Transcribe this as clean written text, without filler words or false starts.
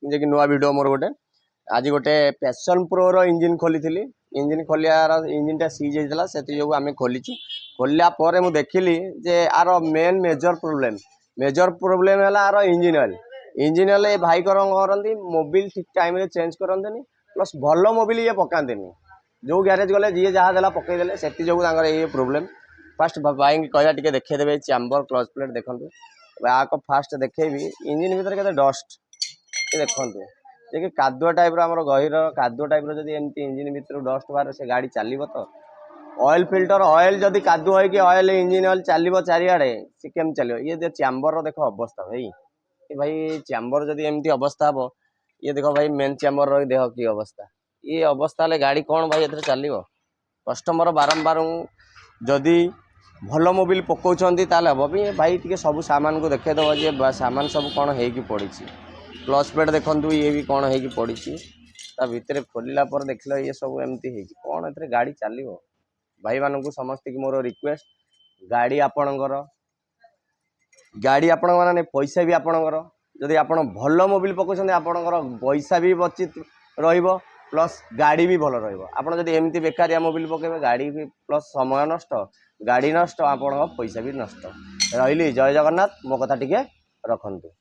जे कि नुआ वीडियो मोर गोटे आज गोटे पैशन प्रो रो इंजिन खोली इंजिन खोलियार इंजिनटा सीज होता से जो आम खोलीचु खोलिया पर मुझे देखिली जे आर मेन मेजर प्रोब्लेम है आर इंजिन ऑयल ये भाई करती मोबिल ठीक टाइम रे चेंज करते प्लस भल मोबिल ये पकाते जो ग्यारेज गले जी जहाँ देला पकईदे से जो ये प्रोब्लेम फास्ट भाई कहला टे देखीदे चैम्बर क्लच प्लेट देखते आक फास्ट देखेबी इंजिन भितर के डस्ट देखु जे कादुआ टाइप आम गहिर कादुआ टाइप जब एमती इंजिन भितर डस्ट बाहर से गाड़ी चलो तो ऑयल फिल्टर ऑयल जदि कादुआ हो कि ऑयल इंजिन ऑयल चलो चारिआडे सी केम चलो ये चैम्बर देख अवस्था भाई भाई चैम्बर जदि एमती अवस्था हम ये देख भाई मेन चैम्बर देख कि अवस्था ये अवस्था ले गाड़ी कौन भाई ये चलो कस्टमर बारंबार जदि भल मोबिल पकाउछन्ती ताले हम भी भाई टी सब सामान को देखीदेव जे सामान सब कौन होगी पड़ी क्लच प्लेट देखु ये भी कौन होगी पड़ी भितर खोलला पर देख ये सब एमती कौन ए गाड़ी चलो भाई मानू समस्त की मोर रिक्वेस्ट गाड़ी आपणकर गाड़ी आपण मैंने पैसा भी आपणकर जदि आप भल मोबिल पकाउछन्ती आपणकर पैसा भी बचित रहिबो प्लस गाड़ी भी भल रहा जब एमती बेकारिया मोबिल पकेबे गाड़ी भी प्लस समय नष्ट गाड़ी नष्ट आप पैसा भी नष्ट रही जय जगन्नाथ मो कथा टिके रखंतु।